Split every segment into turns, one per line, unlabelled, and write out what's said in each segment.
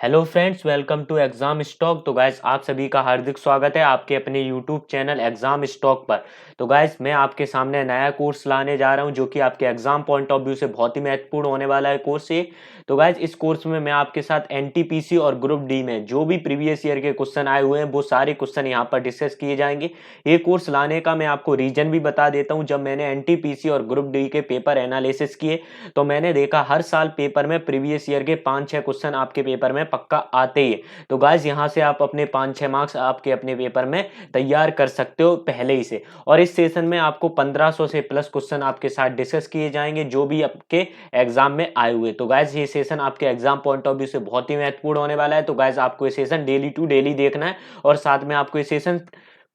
Hello friends, welcome to exam stock. तो guys, आप सभी का हार्दिक स्वागत है आपके अपने यूट्यूब चैनल एग्जाम स्टॉक पर। तो गाइस, मैं आपके सामने नया कोर्स लाने जा रहा हूं जो कि आपके एग्जाम पॉइंट ऑफ व्यू से बहुत ही महत्वपूर्ण होने वाला है कोर्स ये। तो गाइस, इस कोर्स में मैं आपके साथ एनटीपीसी और ग्रुप डी में जो भी प्रीवियस ईयर के क्वेश्चन आए हुए हैं वो सारे क्वेश्चन यहाँ पर डिस्कस किए जाएंगे। ये कोर्स लाने का मैं आपको रीजन भी बता देता हूँ। जब मैंने एनटीपीसी और ग्रुप डी के पेपर एनालिसिस किए तो मैंने देखा हर साल पेपर में प्रीवियस ईयर के 5-6 क्वेश्चन आपके पेपर में पक्का आते ही है। तो गाइस, यहाँ से आप अपने 5-6 मार्क्स आपके अपने पेपर में तैयार कर सकते हो पहले ही से। और इस सेशन में आपको 1500 से प्लस क्वेश्चन आपके साथ डिस्कस किए जाएंगे जो भी आपके एग्जाम में आए हुए। तो गाइस, ये सेशन आपके एग्जाम पॉइंट ऑफ व्यू से बहुत ही महत्वपूर्ण होने वाला है। तो गाइस, आपको ये सेशन डेली टू डेली देखना है और साथ में आपको ये सेशन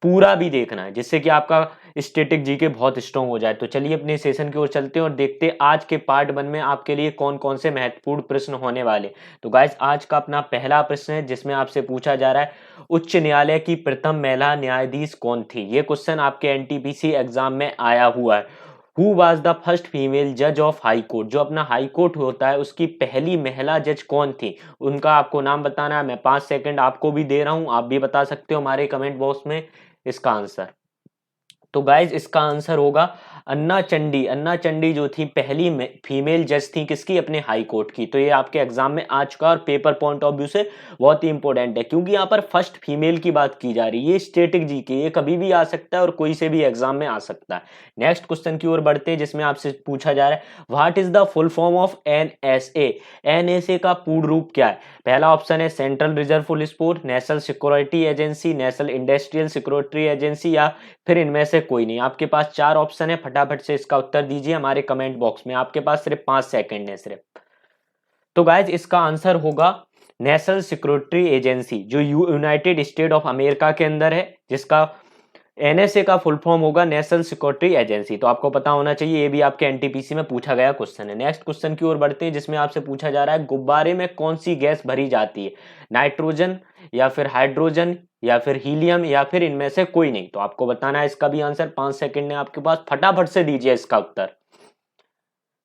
पूरा भी देखना है जिससे कि आपका स्टैटिक जीके बहुत स्ट्रांग हो जाए। तो चलिए अपने सेशन की ओर चलते हैं और देखते हैं आज के पार्ट 1 में आपके लिए कौन कौन से महत्वपूर्ण प्रश्न होने वाले। तो गाइस, आज का अपना पहला प्रश्न है जिसमें आपसे पूछा जा रहा है उच्च न्यायालय की प्रथम महिला न्यायाधीश कौन थी। ये क्वेश्चन आपके एनटीपीसी एग्जाम में आया हुआ है। Who was the first female जज ऑफ हाई कोर्ट। जो अपना हाई कोर्ट होता है उसकी पहली महिला जज कौन थी, उनका आपको नाम बताना है। मैं 5 सेकंड आपको भी दे रहा हूं, आप भी बता सकते हो हमारे कमेंट बॉक्स में इसका आंसर। तो गाइज, इसका आंसर होगा अन्ना चंडी। अन्ना चंडी जो थी पहली फीमेल जज थी किसकी, अपने हाई कोर्ट की। तो ये आपके एग्जाम में आ चुका और पेपर पॉइंट ऑफ व्यू से बहुत ही इंपॉर्टेंट है क्योंकि यहाँ पर फर्स्ट फीमेल की बात की जा रही है। ये स्टैटिक जी के, ये कभी भी आ सकता है और कोई से भी एग्जाम में आ सकता है। नेक्स्ट क्वेश्चन की ओर बढ़ते हैं जिसमें आपसे पूछा जा रहा है what is the full form of NSA. NSA का पूर्ण रूप क्या है। पहला ऑप्शन है central reserve police force, national security agency, national industrial security agency या फिर इनमें से कोई नहीं। आपके पास 4 ऑप्शन है, फटाफट से इसका उत्तर दीजिए हमारे कमेंट बॉक्स में। आपके पास सिर्फ 5 सेकंड है सिर्फ। तो गाइज, इसका आंसर होगा नेशनल सिक्योरिटी एजेंसी जो यूनाइटेड स्टेट ऑफ अमेरिका के अंदर है, जिसका एनएसए का फुल फॉर्म होगा नेशनल सिक्योरिटी एजेंसी। तो आपको पता होना चाहिए, ये भी आपके एनटीपीसी में पूछा गया क्वेश्चन है। नेक्स्ट क्वेश्चन की ओर बढ़ते हैं जिसमें आपसे पूछा जा रहा है गुब्बारे में कौन सी गैस भरी जाती है। नाइट्रोजन या फिर हाइड्रोजन या फिर हीलियम या फिर इनमें से कोई नहीं। तो आपको बताना है इसका भी आंसर। 5 सेकंड है आपके पास, फटाफट से दीजिए इसका उत्तर।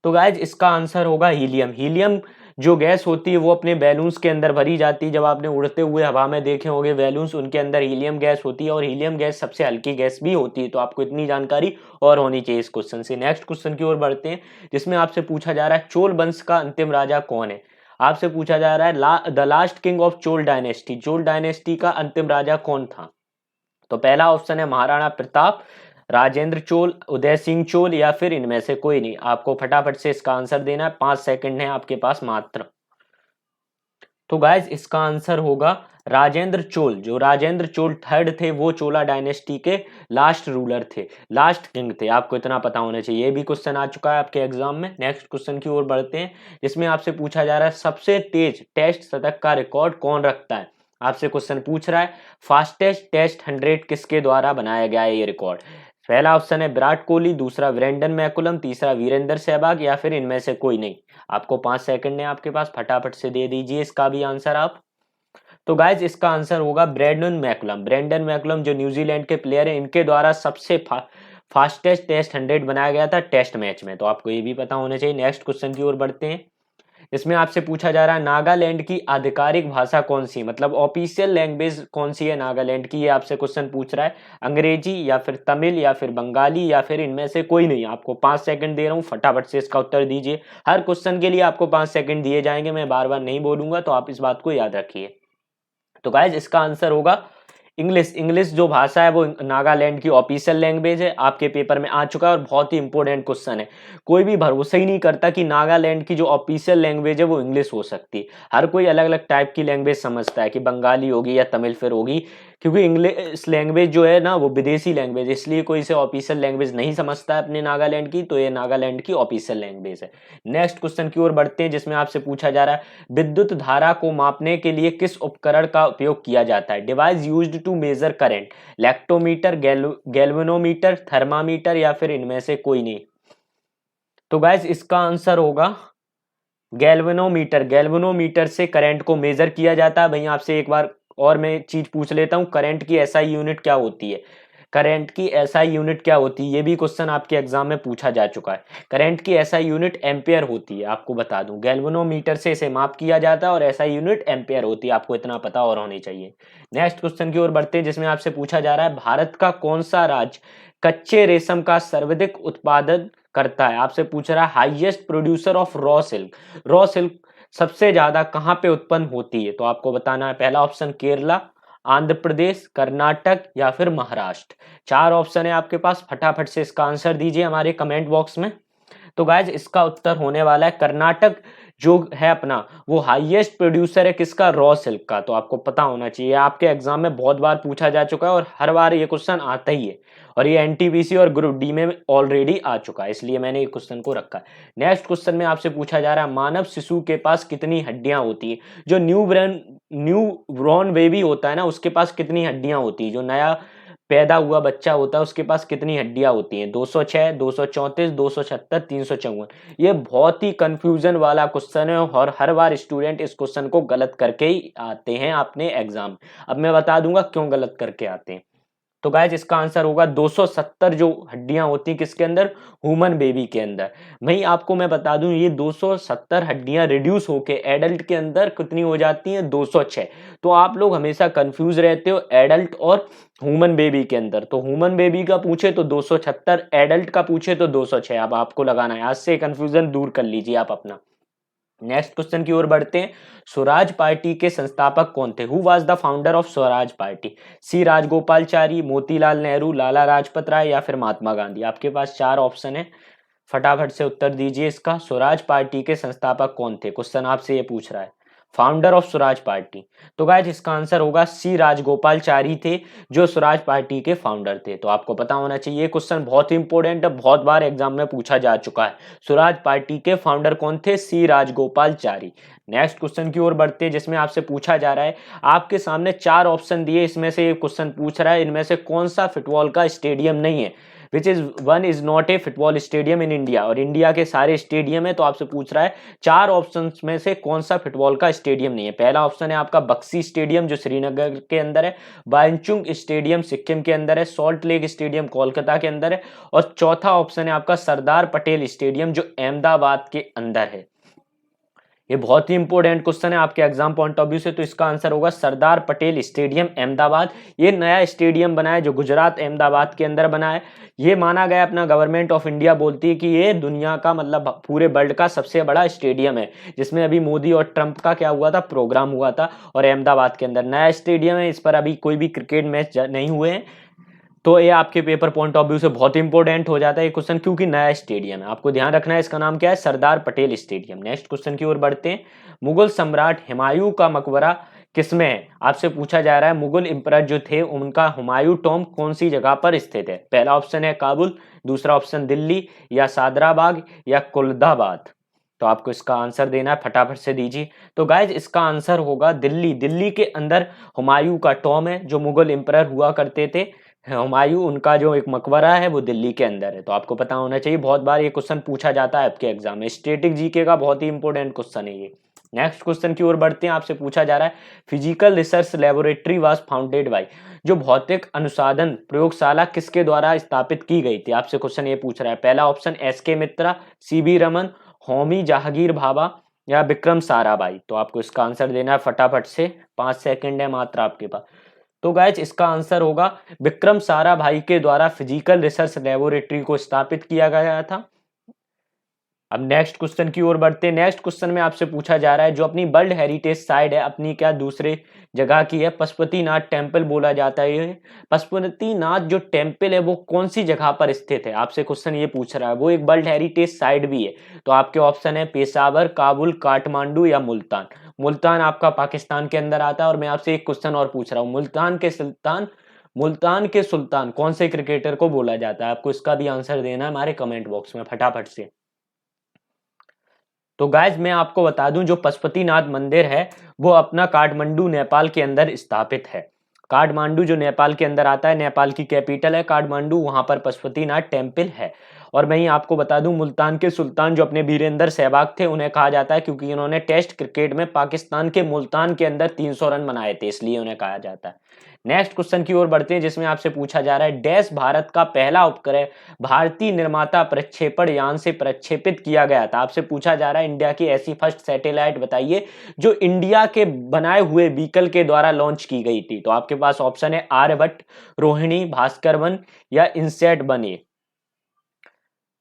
तो गाइज, इसका आंसर होगा हीलियम। हीलियम जो गैस होती है वो अपने बैलून्स के अंदर भरी जाती है। जब आपने उड़ते हुए हवा में देखे होंगे बैलून्स, उनके अंदर हीलियम गैस होती है और हीलियम गैस सबसे हल्की गैस भी होती है। तो आपको इतनी जानकारी और होनी चाहिए इस क्वेश्चन से। नेक्स्ट क्वेश्चन की ओर बढ़ते हैं जिसमें आपसे पूछा जा रहा है चोल वंश का अंतिम राजा कौन है। आपसे पूछा जा रहा है the last king of Chola dynasty. Chola dynasty का अंतिम राजा कौन था। तो पहला ऑप्शन है महाराणा प्रताप, राजेंद्र चोल, उदय सिंह चोल या फिर इनमें से कोई नहीं। आपको फटाफट से इसका आंसर देना है, 5 सेकंड है आपके पास मात्र। तो गाइज, इसका आंसर होगा राजेंद्र चोल। जो राजेंद्र चोल थर्ड थे वो चोला डायनेस्टी के लास्ट रूलर थे, लास्ट किंग थे। आपको इतना पता होना चाहिए। ये भी क्वेश्चन आ चुका है आपके एग्जाम में। नेक्स्ट क्वेश्चन की ओर बढ़ते हैं जिसमें आपसे पूछा जा रहा है सबसे तेज टेस्ट शतक का रिकॉर्ड कौन रखता है। आपसे क्वेश्चन पूछ रहा है फास्टेस्ट टेस्ट 100 किसके द्वारा बनाया गया है ये रिकॉर्ड। पहला ऑप्शन है विराट कोहली, दूसरा ब्रेंडन मैकुलम, तीसरा वीरेंद्र सहवाग या फिर इनमें से कोई नहीं। आपको 5 सेकंड है आपके पास, फटाफट से दे दीजिए इसका भी आंसर आप। तो गाइज, इसका आंसर होगा ब्रेंडन मैकुलम। ब्रेंडन मैकुलम जो न्यूजीलैंड के प्लेयर हैं, इनके द्वारा सबसे फास्टेस्ट टेस्ट 100 बनाया गया था टेस्ट मैच में। तो आपको ये भी पता होना चाहिए। नेक्स्ट क्वेश्चन की ओर बढ़ते हैं। इसमें आपसे पूछा जा रहा है नागालैंड की आधिकारिक भाषा कौन सी, मतलब ऑफिशियल लैंग्वेज कौन सी है नागालैंड की। ये आपसे क्वेश्चन पूछ रहा है। अंग्रेजी या फिर तमिल या फिर बंगाली या फिर इनमें से कोई नहीं। आपको 5 सेकंड दे रहा हूं, फटाफट से इसका उत्तर दीजिए। हर क्वेश्चन के लिए आपको 5 सेकंड दिए जाएंगे, मैं बार बार नहीं बोलूंगा, तो आप इस बात को याद रखिए। तो गाइज, इसका आंसर होगा इंग्लिश। इंग्लिश जो भाषा है वो नागालैंड की ऑफिशियल लैंग्वेज है। आपके पेपर में आ चुका है और बहुत ही इंपॉर्टेंट क्वेश्चन है। कोई भी भरोसा ही नहीं करता कि नागालैंड की जो ऑफिशियल लैंग्वेज है वो इंग्लिश हो सकती है। हर कोई अलग अलग टाइप की लैंग्वेज समझता है कि बंगाली होगी या तमिल फिर होगी, क्योंकि इंग्लिश लैंग्वेज जो है ना वो विदेशी लैंग्वेज, इसलिए कोई इसे ऑफिशियल लैंग्वेज नहीं समझता है अपने नागालैंड की। तो ये नागालैंड की ऑफिशियल लैंग्वेज है। नेक्स्ट क्वेश्चन की ओर बढ़ते हैं जिसमें आपसे पूछा जा रहा है विद्युत धारा को मापने के लिए किस उपकरण का उपयोग किया जाता है। Device used to measure current. Lactometer, galvanometer, thermometer या फिर इनमें से कोई नहीं। तो गाइस, इसका आंसर होगा गैल्वेनोमीटर। गैल्वेनोमीटर से करंट को मेजर किया जाता है। भैया आपसे एक बार और मैं चीज पूछ लेता हूं, करंट की एसआई यूनिट क्या होती है। करंट की एसआई यूनिट क्या होती है, ये भी क्वेश्चन आपके एग्जाम में पूछा जा चुका है। करंट की एसआई यूनिट एम्पियर होती है, आपको बता दूं गैल्वेनोमीटर से इसे माप किया जाता है और एसआई यूनिट एम्पियर होती है, आपको इतना पता और होनी चाहिए। नेक्स्ट क्वेश्चन की ओर बढ़ते हैं, जिसमें आपसे पूछा जा रहा है भारत का कौन सा राज्य कच्चे रेशम का सर्वाधिक उत्पादन करता है। आपसे पूछ रहा है highest producer of raw silk, raw silk सबसे ज्यादा कहां पे उत्पन्न होती है, तो आपको बताना है पहला ऑप्शन केरला, आंध्र प्रदेश, कर्नाटक या फिर महाराष्ट्र। चार ऑप्शन है आपके पास, फटाफट से इसका आंसर दीजिए हमारे कमेंट बॉक्स में। तो गाइज इसका उत्तर होने वाला है कर्नाटक जो है अपना, वो हाईएस्ट प्रोड्यूसर है किसका, रॉ सिल्क का। तो आपको पता होना चाहिए, आपके एग्जाम में बहुत बार पूछा जा चुका है और हर बार ये क्वेश्चन आता ही है, और ये एनटीपीसी और ग्रुप डी में ऑलरेडी आ चुका है, इसलिए मैंने ये क्वेश्चन को रखा है। नेक्स्ट क्वेश्चन में आपसे पूछा जा रहा है मानव शिशु के पास कितनी हड्डियां होती है। जो न्यू ब्रॉर्न बेबी होता है ना, उसके पास कितनी हड्डियां होती है, जो नया पैदा हुआ बच्चा होता है उसके पास कितनी हड्डियां होती हैं, 206, 234, 276, 354। ये बहुत ही कंफ्यूजन वाला क्वेश्चन है और हर बार स्टूडेंट इस क्वेश्चन को गलत करके ही आते हैं अपने एग्जाम। अब मैं बता दूंगा क्यों गलत करके आते हैं। तो गाइज इसका आंसर होगा 270 जो हड्डियां होती हैं किसके अंदर, ह्यूमन बेबी के अंदर। वहीं आपको मैं बता दूं ये 270 हड्डियां रिड्यूस होके एडल्ट के अंदर कितनी हो जाती हैं, 206। तो आप लोग हमेशा कंफ्यूज रहते हो एडल्ट और ह्यूमन बेबी के अंदर। तो ह्यूमन बेबी का पूछे तो 276, एडल्ट का पूछे तो 206। अब आपको लगाना है, आज से कंफ्यूजन दूर कर लीजिए आप अपना। नेक्स्ट क्वेश्चन की ओर बढ़ते हैं, स्वराज पार्टी के संस्थापक कौन थे। Who was the founder of Swaraj party. C Rajagopalachari, Motilal Nehru, Lala Lajpat Rai या फिर महात्मा गांधी। आपके पास चार ऑप्शन है, फटाफट से उत्तर दीजिए इसका। स्वराज पार्टी के संस्थापक कौन थे, क्वेश्चन आपसे ये पूछ रहा है, फाउंडर ऑफ स्वराज पार्टी। तो गाइस इसका आंसर होगा सी राजगोपालचारी थे, जो स्वराज पार्टी के फाउंडर थे। तो आपको पता होना चाहिए, क्वेश्चन बहुत ही इंपॉर्टेंट है, बहुत बार एग्जाम में पूछा जा चुका है। स्वराज पार्टी के फाउंडर कौन थे, सी राजगोपालचारी। नेक्स्ट क्वेश्चन की ओर बढ़ते हैं, जिसमें आपसे पूछा जा रहा है, आपके सामने चार ऑप्शन दिए, इसमें से ये क्वेश्चन पूछ रहा है इनमें से कौन सा फुटबॉल का स्टेडियम नहीं है, which is one is not a football stadium in India. और इंडिया के सारे स्टेडियम है, तो आपसे पूछ रहा है चार ऑप्शंस में से कौन सा फुटबॉल का स्टेडियम नहीं है। पहला ऑप्शन है आपका बक्सी स्टेडियम जो श्रीनगर के अंदर है, बाइचुंग स्टेडियम सिक्किम के अंदर है, सॉल्ट लेक स्टेडियम कोलकाता के अंदर है, और चौथा ऑप्शन है आपका सरदार पटेल स्टेडियम जो अहमदाबाद के अंदर है। ये बहुत ही इंपॉर्टेंट क्वेश्चन है आपके एग्जाम पॉइंट ऑफ व्यू से, तो इसका आंसर होगा सरदार पटेल स्टेडियम अहमदाबाद। ये नया स्टेडियम बना है जो गुजरात अहमदाबाद के अंदर बना है। ये माना गया, अपना गवर्नमेंट ऑफ इंडिया बोलती है कि ये दुनिया का मतलब पूरे वर्ल्ड का सबसे बड़ा स्टेडियम है, जिसमें अभी मोदी और ट्रंप का क्या हुआ था, प्रोग्राम हुआ था, और अहमदाबाद के अंदर नया स्टेडियम है। इस पर अभी कोई भी क्रिकेट मैच नहीं हुए हैं, तो ये आपके पेपर पॉइंट ऑफ व्यू से बहुत इंपॉर्टेंट हो जाता है ये क्वेश्चन, क्योंकि नया स्टेडियम है। आपको ध्यान रखना है, इसका नाम क्या है, Sardar Patel stadium. Next question की ओर बढ़ते हैं, मुगल सम्राट हुमायूं का मकबरा किसमें है। आपसे पूछा जा रहा है मुगल एम्परर जो थे उनका हुमायूं टॉम कौन सी जगह पर स्थित है। पहला ऑप्शन है काबुल, दूसरा ऑप्शन दिल्ली या सादराबाग या कुल्दाबाद। तो आपको इसका आंसर देना है, फटाफट से दीजिए। तो गाइज इसका आंसर होगा दिल्ली। दिल्ली के अंदर हुमायूं का टॉम है, जो मुगल एम्परर हुआ करते थे हुमायूं, उनका जो एक मकबरा है वो दिल्ली के अंदर है। तो आपको पता होना चाहिए, बहुत बार ये क्वेश्चन पूछा जाता है आपके एग्जाम में, स्टैटिक जीके का बहुत ही इंपॉर्टेंट क्वेश्चन है ये। नेक्स्ट क्वेश्चन की ओर बढ़ते हैं, आपसे पूछा जा रहा है physical research laboratory was founded by. जो भौतिक अनुसाधन प्रयोगशाला किसके द्वारा स्थापित की गई थी, आपसे क्वेश्चन ये पूछ रहा है। पहला ऑप्शन एस.के. मित्रा, सी.वी. रमन, होमी जहांगीर भाभा या विक्रम साराभाई। तो आपको इसका आंसर देना है फटाफट से, 5 सेकंड है मात्र आपके पास। तो गाइज इसका आंसर होगा विक्रम साराभाई के द्वारा फिजिकल रिसर्च लेबोरेटरी को स्थापित किया गया था। अब नेक्स्ट क्वेश्चन की ओर बढ़ते हैं। नेक्स्ट क्वेश्चन में आपसे पूछा जा रहा है, जो अपनी वर्ल्ड हेरिटेज साइट है अपनी क्या दूसरे जगह की है, पशुपतिनाथ टेम्पल बोला जाता है। ये पशुपतिनाथ जो टेम्पल है वो कौन सी जगह पर स्थित है, आपसे क्वेश्चन ये पूछ रहा है। वो एक वर्ल्ड हेरिटेज साइट भी है। तो आपके ऑप्शन है पेशावर, काबुल, काठमांडू या मुल्तान। मुल्तान आपका पाकिस्तान के अंदर आता है। और मैं आपसे एक क्वेश्चन और पूछ रहा हूँ, मुल्तान के सुल्तान कौन से क्रिकेटर को बोला जाता है। आपको इसका भी आंसर देना है हमारे कमेंट बॉक्स में फटाफट से। तो गाइज मैं आपको बता दूं, जो पशुपतिनाथ मंदिर है वो अपना काठमांडू नेपाल के अंदर स्थापित है। काठमांडू जो नेपाल के अंदर आता है, नेपाल की कैपिटल है काठमांडू, वहां पर पशुपतिनाथ टेम्पल है। और मैं ही आपको बता दूं, मुल्तान के सुल्तान जो अपने वीरेंद्र सहवाग थे उन्हें कहा जाता है, क्योंकि इन्होंने टेस्ट क्रिकेट में पाकिस्तान के मुल्तान के अंदर 300 रन बनाए थे, इसलिए उन्हें कहा जाता है। नेक्स्ट क्वेश्चन की ओर बढ़ते हैं जिसमें आपसे पूछा जा रहा है डैश भारत का पहला उपग्रह भारतीय निर्माता प्रक्षेपण यान से प्रक्षेपित किया गया था। आपसे पूछा जा रहा है इंडिया की ऐसी फर्स्ट सैटेलाइट बताइए जो इंडिया के बनाए हुए व्हीकल के द्वारा लॉन्च की गई थी। तो आपके पास ऑप्शन है आर्यभट्ट, रोहिणी, भास्कर 1 या इनसैट 1 ए।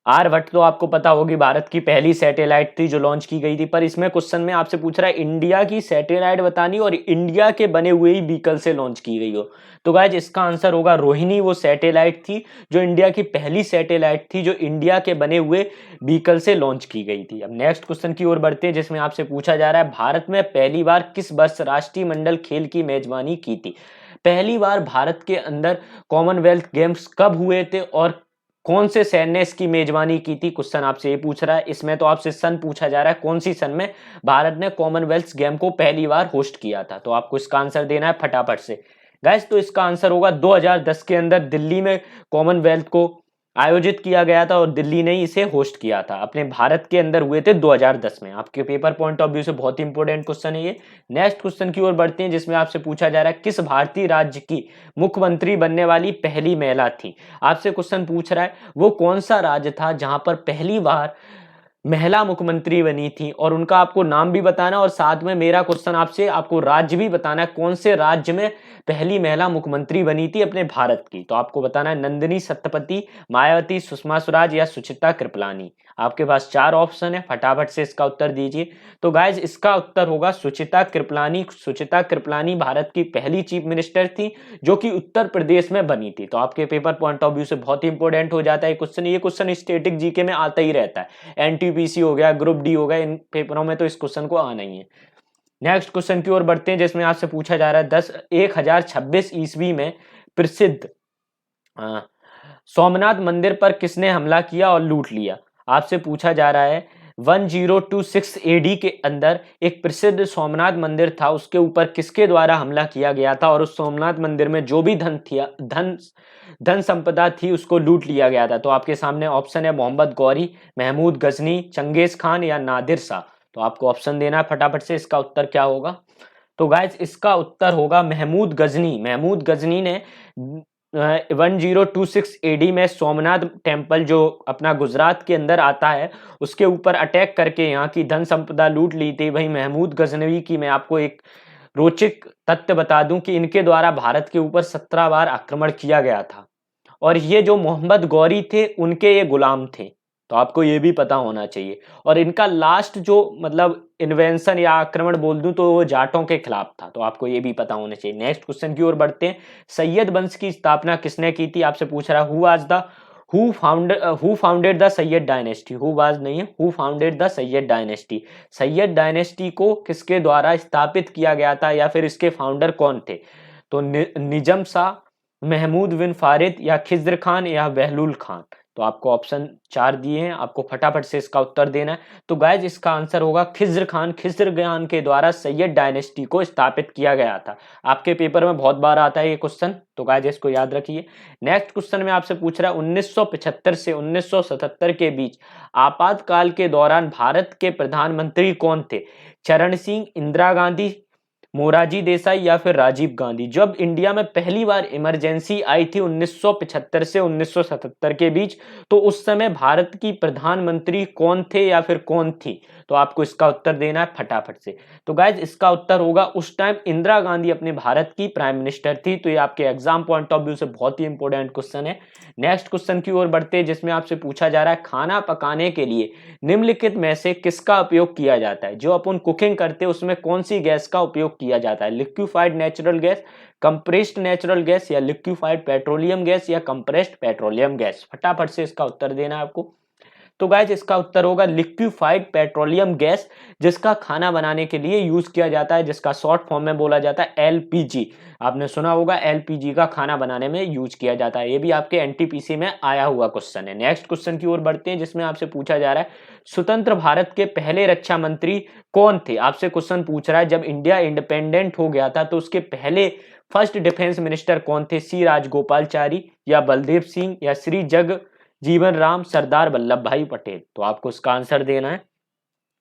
आर्यभट्ट तो आपको पता होगी भारत की पहली सैटेलाइट थी जो लॉन्च की गई थी, पर इसमें क्वेश्चन में आपसे पूछ रहा है इंडिया की सैटेलाइट बतानी और इंडिया के बने हुए ही व्हीकल से लॉन्च की गई हो। तो गाइज इसका आंसर होगा रोहिणी, वो सैटेलाइट थी जो इंडिया की पहली सैटेलाइट थी जो इंडिया के बने हुए व्हीकल से लॉन्च की गई थी। अब नेक्स्ट क्वेश्चन की ओर बढ़ते हैं जिसमें आपसे पूछा जा रहा है भारत में पहली बार किस वर्ष राष्ट्रीय मंडल खेल की मेजबानी की थी। पहली बार भारत के अंदर कॉमनवेल्थ गेम्स कब हुए थे और कौन से सन ने इसकी मेजबानी की थी, क्वेश्चन आपसे ये पूछ रहा है। इसमें तो आपसे सन पूछा जा रहा है कौन सी सन में भारत ने कॉमनवेल्थ गेम को पहली बार होस्ट किया था। तो आपको इसका आंसर देना है फटाफट से गाइस। तो इसका आंसर होगा 2010 के अंदर दिल्ली में कॉमनवेल्थ को आयोजित किया गया था और दिल्ली ने इसे होस्ट किया था, अपने भारत के अंदर हुए थे 2010 में। आपके पेपर पॉइंट ऑफ व्यू से बहुत ही इंपॉर्टेंट क्वेश्चन है ये। नेक्स्ट क्वेश्चन की ओर बढ़ते हैं जिसमें आपसे पूछा जा रहा है किस भारतीय राज्य की मुख्यमंत्री बनने वाली पहली महिला थी। आपसे क्वेश्चन पूछ रहा है वो कौन सा राज्य था जहां पर पहली बार महिला मुख्यमंत्री बनी थी और उनका आपको नाम भी बताना और साथ में मेरा क्वेश्चन आपसे आपको राज्य भी बताना है कौन से राज्य में पहली महिला मुख्यमंत्री बनी थी अपने भारत की। तो आपको बताना है नंदिनी सत्यपति, मायावती, सुषमा स्वराज या सुचित्रा कृपलानी। आपके पास 4 ऑप्शन है, फटाफट से इसका उत्तर दीजिए। तो गाइज इसका उत्तर होगा सुचित्रा कृपलानी। सुचित्रा कृपलानी भारत की पहली चीफ मिनिस्टर थी जो कि उत्तर प्रदेश में बनी थी। तो आपके पेपर पॉइंट ऑफ व्यू से बहुत ही इंपॉर्टेंट हो जाता है क्वेश्चन। ये क्वेश्चन स्टैटिक जीके में आता ही रहता है, एनटीपीसी हो गया, ग्रुप डी हो गया, इन पेपरों में तो इस क्वेश्चन को आना ही है। नेक्स्ट क्वेश्चन की ओर बढ़ते हैं जिसमें आपसे पूछा जा रहा है 1026 ईस्वी में प्रसिद्ध सोमनाथ मंदिर पर किसने हमला किया और लूट लिया। आपसे पूछा जा रहा है 1026 एडी के अंदर एक प्रसिद्ध सोमनाथ मंदिर था, उसके ऊपर किसके द्वारा हमला किया गया था और उस सोमनाथ मंदिर में जो भी धन संपदा थी उसको लूट लिया गया था। तो आपके सामने ऑप्शन है मोहम्मद गौरी, महमूद गजनी, चंगेज खान या नादिर शाह। तो आपको ऑप्शन देना है फटाफट से, इसका उत्तर क्या होगा। तो गाइज इसका उत्तर होगा महमूद गजनी। महमूद गजनी ने 1026 एडी में सोमनाथ टेम्पल जो अपना गुजरात के अंदर आता है उसके ऊपर अटैक करके यहाँ की धन संपदा लूट ली थी। वही महमूद गजनवी की मैं आपको एक रोचक तथ्य बता दूं कि इनके द्वारा भारत के ऊपर 17 बार आक्रमण किया गया था और ये जो मोहम्मद गौरी थे उनके ये गुलाम थे। तो आपको ये भी पता होना चाहिए। और इनका लास्ट जो मतलब इन्वेंशन या आक्रमण बोल दूं तो वो जाटों के खिलाफ था। तो आपको ये भी पता होना चाहिए। नेक्स्ट क्वेश्चन की ओर बढ़ते हैं। सैयद वंश की स्थापना किसने की थी। आपसे पूछ रहा है who founded the Syed dynasty. Who was नहीं है, who founded the Syed dynasty. Syed dynasty को किसके द्वारा स्थापित किया गया था या फिर इसके फाउंडर कौन थे। तो निजम शाह, महमूद बिन फारिद या खिज्र खान या बहलूल खान। तो आपको ऑप्शन 4 दिए हैं, आपको फटाफट से इसका उत्तर देना है। तो गाइज इसका आंसर होगा खिज्र खान। खिज्र खान के द्वारा सैयद डायनेस्टी को स्थापित किया गया था। आपके पेपर में बहुत बार आता है ये क्वेश्चन, तो गाइज इसको याद रखिए। नेक्स्ट क्वेश्चन में आपसे पूछ रहा है 1975 से 1977 के बीच आपातकाल के दौरान भारत के प्रधानमंत्री कौन थे। चरण सिंह, इंदिरा गांधी, मोरारजी देसाई या फिर राजीव गांधी। जब इंडिया में पहली बार इमरजेंसी आई थी 1975 से 1977 के बीच, तो उस समय भारत की प्रधानमंत्री कौन थे या फिर कौन थी। तो आपको इसका उत्तर देना है फटाफट से। तो गाइज इसका उत्तर होगा उस टाइम इंदिरा गांधी अपने भारत की प्राइम मिनिस्टर थी। तो ये आपके एग्जाम पॉइंट ऑफ व्यू से बहुत ही इंपॉर्टेंट क्वेश्चन है। नेक्स्ट क्वेश्चन की ओर बढ़ते हैं जिसमें आपसे पूछा जा रहा है खाना पकाने के लिए निम्नलिखित में से किसका उपयोग किया जाता है। जो अपन कुकिंग करते हैं उसमें कौन सी गैस का उपयोग किया जाता है। Liquefied natural gas, compressed natural gas या लिक्विफाइड पेट्रोलियम गैस या कंप्रेस्ड पेट्रोलियम गैस। फटाफट से इसका उत्तर देना है आपको। तो गाइज इसका उत्तर होगा लिक्विफाइड पेट्रोलियम गैस, जिसका खाना बनाने के लिए यूज किया जाता है, जिसका शॉर्ट फॉर्म में बोला जाता है एलपीजी। आपने सुना होगा एलपीजी का खाना बनाने में यूज किया जाता है। ये भी आपके एनटीपीसी में आया हुआ क्वेश्चन है। नेक्स्ट क्वेश्चन की ओर बढ़ते हैं जिसमें आपसे पूछा जा रहा है स्वतंत्र भारत के पहले रक्षा मंत्री कौन थे। आपसे क्वेश्चन पूछ रहा है जब इंडिया इंडिपेंडेंट हो गया था तो उसके पहले फर्स्ट डिफेंस मिनिस्टर कौन थे। सी राजगोपालचारी या बलदेव सिंह या श्री जग जीवन राम, सरदार वल्लभ भाई पटेल। तो आपको इसका आंसर देना है।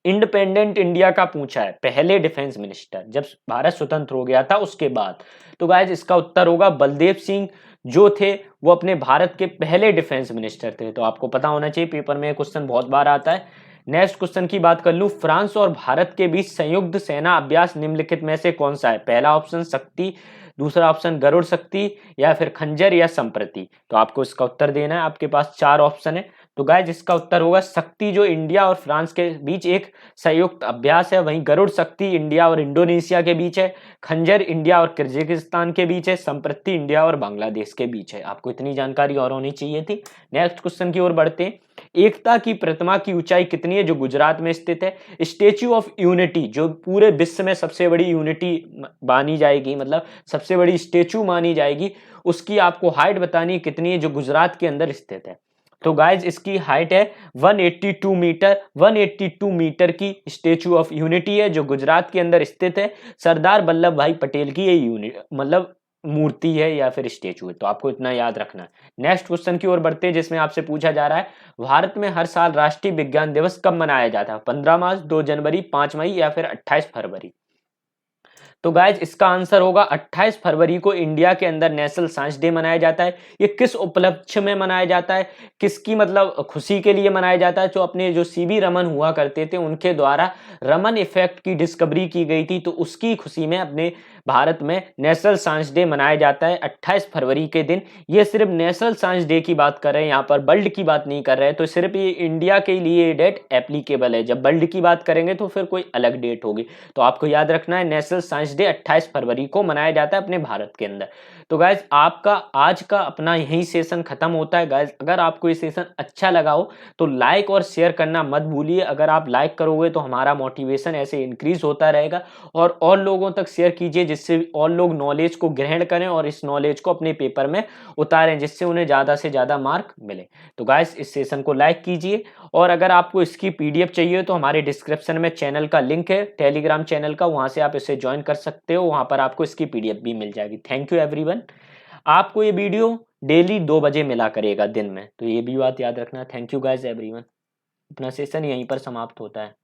इंडिपेंडेंट इंडिया का पूछा है, पहले डिफेंस मिनिस्टर जब भारत स्वतंत्र हो गया था उसके बाद। तो गाइज इसका उत्तर होगा बलदेव सिंह जो थे वो अपने भारत के पहले डिफेंस मिनिस्टर थे। तो आपको पता होना चाहिए, पेपर में क्वेश्चन बहुत बार आता है। नेक्स्ट क्वेश्चन की बात कर लूं, फ्रांस और भारत के बीच संयुक्त सेना अभ्यास निम्नलिखित में से कौन सा है? पहला ऑप्शन शक्ति, दूसरा ऑप्शन गरुड़ शक्ति, या फिर खंजर, या संप्रति। तो आपको इसका उत्तर देना है, आपके पास चार ऑप्शन है। तो गाइज इसका उत्तर होगा शक्ति, जो इंडिया और फ्रांस के बीच एक संयुक्त अभ्यास है। वहीं गरुड़ शक्ति इंडिया और इंडोनेशिया के बीच है। खंजर इंडिया और किर्गिस्तान के बीच है। संप्रति इंडिया और बांग्लादेश के बीच है। आपको इतनी जानकारी और होनी चाहिए थी। नेक्स्ट क्वेश्चन की ओर बढ़ते हैं। एकता की प्रतिमा की ऊंचाई कितनी है जो गुजरात में स्थित है? स्टेच्यू ऑफ यूनिटी जो पूरे विश्व में सबसे बड़ी यूनिटी मानी जाएगी, मतलब सबसे बड़ी स्टेच्यू मानी जाएगी, उसकी आपको हाइट बतानी है कितनी है जो गुजरात के अंदर स्थित है। तो गाइज इसकी हाइट है 182 मीटर। 182 मीटर की स्टेच्यू ऑफ यूनिटी है जो गुजरात के अंदर स्थित है। सरदार वल्लभ भाई पटेल की ये यूनिट मतलब मूर्ति है या फिर स्टेच्यू है। तो आपको इतना याद रखना है। नेक्स्ट क्वेश्चन की ओर बढ़ते हैं जिसमें आपसे पूछा जा रहा है भारत में हर साल राष्ट्रीय विज्ञान दिवस कब मनाया जाता है? 15 मार्च, 2 जनवरी, 5 मई, या फिर 28 फरवरी। तो गाइज इसका आंसर होगा 28 फरवरी को इंडिया के अंदर नेशनल साइंस डे मनाया जाता है। ये किस उपलक्ष्य में मनाया जाता है, किसकी मतलब खुशी के लिए मनाया जाता है? जो अपने जो सीवी रमन हुआ करते थे उनके द्वारा रमन इफेक्ट की डिस्कवरी की गई थी, तो उसकी खुशी में अपने भारत में नेशनल साइंस डे मनाया जाता है 28 फरवरी के दिन। ये सिर्फ नेशनल साइंस डे की बात कर रहे हैं, यहाँ पर वर्ल्ड की बात नहीं कर रहे हैं। तो सिर्फ ये इंडिया के लिए ये डेट एप्लीकेबल है, जब वर्ल्ड की बात करेंगे तो फिर कोई अलग डेट होगी। तो आपको याद रखना है नेशनल साइंस डे 28 फरवरी को मनाया जाता है अपने भारत के अंदर। तो गाइज आपका आज का अपना यही सेशन खत्म होता है। गाइज अगर आपको ये सेशन अच्छा लगा हो तो लाइक और शेयर करना मत भूलिए। अगर आप लाइक करोगे तो हमारा मोटिवेशन ऐसे इंक्रीज होता रहेगा, और लोगों तक शेयर कीजिए जिससे और लोग नॉलेज को ग्रहण करें और इस नॉलेज को अपने पेपर में उतारें, जिससे उन्हें ज्यादा से ज्यादा मार्क मिले। तो गाइज इस सेशन को लाइक कीजिए, और अगर आपको इसकी पीडीएफ चाहिए तो हमारे डिस्क्रिप्शन में चैनल का लिंक है, टेलीग्राम चैनल का, वहां से आप इसे ज्वाइन कर सकते हो। वहां पर आपको इसकी पीडीएफ भी मिल जाएगी। Thank you everyone. आपको ये वीडियो डेली 2 बजे मिला करेगा दिन में, तो ये भी बात याद रखना। Thank you guys everyone. अपना सेशन यहीं पर समाप्त होता है।